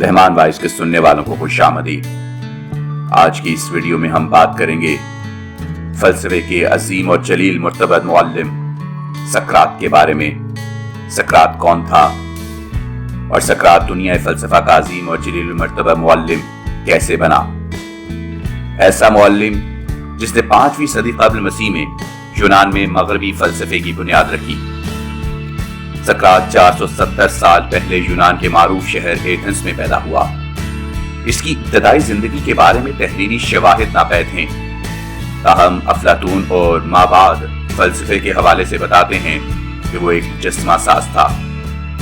Rahman wise के सुनने वालों को खुशामदीद। आज की इस वीडियो में हम बात करेंगे फलसफे के अजीम और जलील मुर्तबत मुअल्लिम सकरात के बारे में। सकरात कौन था और सकरात दुनिया फलसफा का अजीम और जलील मुर्तबत मुअल्लिम कैसे बना। ऐसा मुअल्लिम जिसने 5वीं सदी क़ब्ल मसीह में यूनान में मगरबी फलसफे की बुनियाद रखी। सकरात 470 साल पहले यूनान के मारूफ शहर एथेंस में पैदा हुआ। इसकी इब्तदाई जिंदगी के बारे में तहरीरी शवाहिद नापैद हैं, ताहम अफलातून और माबाद फलसफे के हवाले से बताते हैं कि वो एक मुजस्समा साज था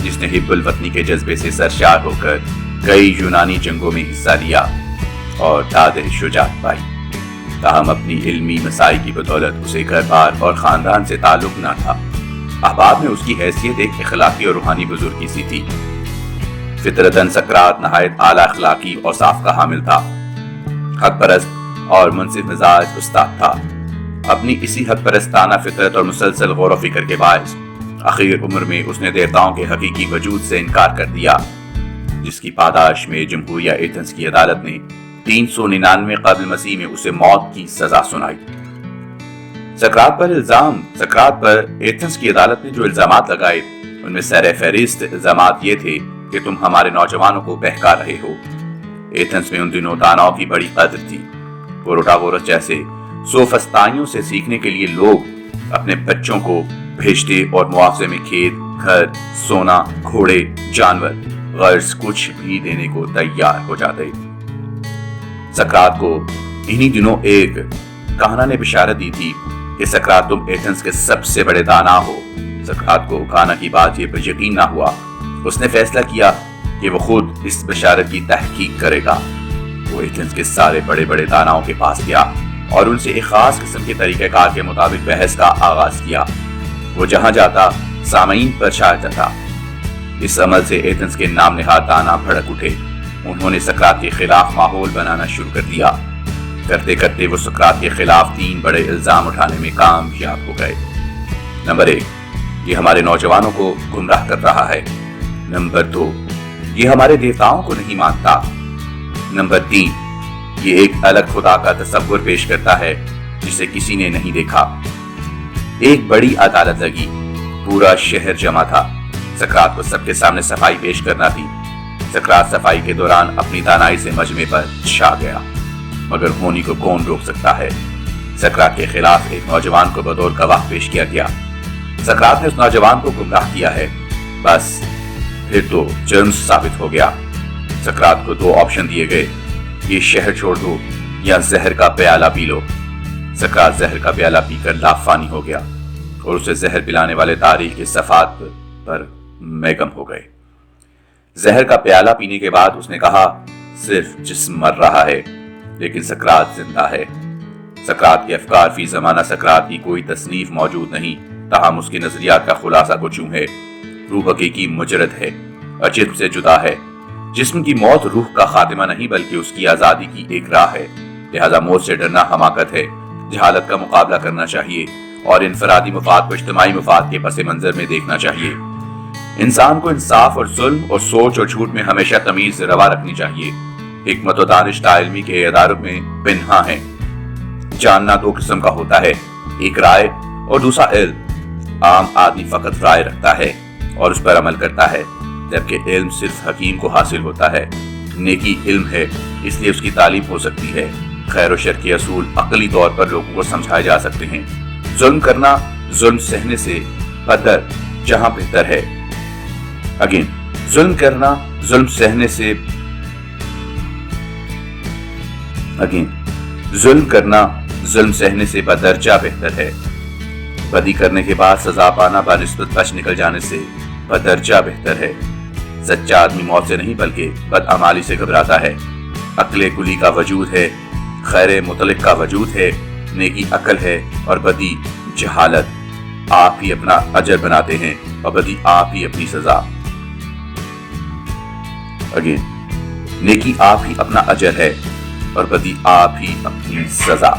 जिसने हिब्बुल वतनी के जज्बे से सरशार होकर कई यूनानी जंगों में हिस्सा लिया और दादे शुजात पाई। ताहम अपनी इल्मी मसाई की बदौलत उसे घर बार और खानदान से ताल्लुक न था। अहबाब में उसकी हैसियत एक अखलाकी और रूहानी बुजुर्गी सी थी। फितरतन सकरात नहायत आला अखलाकी और साफ का हामिल था। हक परस्त और मुनसिफ मिजाज उस्ताद था। अपनी इसी हक परस्ताना फितरत और मुसलसल गौर फिक्र के बायस आखिर उम्र में उसने देवताओं के हकीकी वजूद से इनकार कर दिया, जिसकी पादाश में जमहूरिया एथेंस की अदालत ने 399 क़ब्ल मसीह में उसे मौत की सजा सुनाई। सकरात पर एथेंस की अदालत ने जो इल्जामात लगाए उनमें सर फहरिस्त इल्जामात ये थे कि तुम हमारे नौजवानों को बहका रहे हो। एथेंस में उन दिनों दानाओं की बड़ी कदर थी। प्रोटागोरस जैसे सोफस्ताइयों से सीखने के लिए लोग अपने बच्चों को भेजते और मुआवजे में खेत, घर, सोना, घोड़े, जानवर, गर्ज कुछ भी देने को तैयार हो जाते। सकरात को इन्हीं दिनों एक कहना ने बिशारत दी थी कि सकरात तुम एथेंस के सबसे बड़े दाना हो। सकरात को कहना की बात ये पर यकीन ना हुआ। उसने फैसला किया कि वो खुद इस बिशारत की तहकीक करेगा। वो एथेंस के सारे बड़े बड़े दानाओं के पास गया और उनसे एक खास किस्म के तरीक़ेकार के मुताबिक बहस का आगाज किया। वो जहां जाता सामईन पर छा जाता। इस अमल से एथेंस के नाम निहाद दाना भड़क उठे। उन्होंने सकरात के खिलाफ माहौल बनाना शुरू कर दिया। करते करते वो सकरात के खिलाफ 3 बड़े इल्जाम उठाने में कामयाब हो गए। नंबर 1, ये हमारे नौजवानों को गुमराह कर रहा है। नंबर 2, ये हमारे देवताओं को नहीं मानता। नंबर 3, ये एक अलग खुदा का तसव्वुर पेश करता है जिसे किसी ने नहीं देखा। एक बड़ी अदालत लगी। पूरा शहर जमा था। सकरात को सबके सामने सफाई पेश करना थी। सकरात सफाई के दौरान अपनी दानाई से मजमे पर छा गया, मगर होनी को कौन रोक सकता है। सकरात के खिलाफ एक नौजवान को बतौर गवाह पेश किया गया। सकरात ने उस नौजवान को गुमराह किया है। बस फिर तो जुर्म साबित हो गया। सकरात को 2 ऑप्शन दिए गए, ये शहर छोड़ दो या जहर का प्याला पी लो। सकरात जहर का प्याला पीकर लाफानी हो गया और उसे जहर पिलाने वाले तारीख के सफात पर मैगम हो गए। जहर का प्याला पीने के बाद उसने कहा, सिर्फ जिस्म मर रहा है लेकिन सकरात जिंदा है। सकरात के अफकार फी जमाना सकरात की कोई तसनीफ मौजूद नहीं, ताहम उसके नजरियात का खुलासा कुछ यूं है। रूह हकीकी मुजरद है और जिस्म से जुदा है। जिस्म की मौत रूह का खातिमा नहीं बल्कि उसकी आजादी की एक राह है। लिहाजा मौत से डरना हमाकत है। जहालत का मुकाबला करना चाहिए और इनफरादी मुफाद को इज्तिमाई मुफाद के पस मंजर में देखना चाहिए। इंसान को इंसाफ और जुल्म और सोच और झूठ में हमेशा तमीज रवा रखनी चाहिए। हिकमत और दानिश ताइल्मी के इदारों में बिन्हा है। जानना 2 किस्म का होता है, एक राय और दूसरा इल्म। आम आदमी फकत राय रखता है और उस पर अमल करता है, जबकि इल्म सिर्फ हकीम को हासिल होता है। नेकी इल्म है, इसलिए उसकी तालीम हो सकती है। खैर और शर के असूल अकली तौर पर लोगों को समझाए जा सकते हैं। जुल्म करना जुल्म सहने से बदतर जहां बेहतर है। अगेन, जुल्म करना जुल्म सहने से बदरजा बेहतर है। बदी करने के बाद सजा पाना बानिस्बत बच निकल जाने से बदरजा बेहतर है। सच्चा आदमी मौत से नहीं बल्कि बदअमाली से घबराता है। अक्ले कुली का वजूद है, खैर मुतलिक का वजूद है, नेकी अकल है और बदी जहालत। आप ही अपना अजर बनाते हैं और बदी आप ही अपनी सजा। नेकी आप ही अपना अजर है और बदी आप ही अपनी सजा।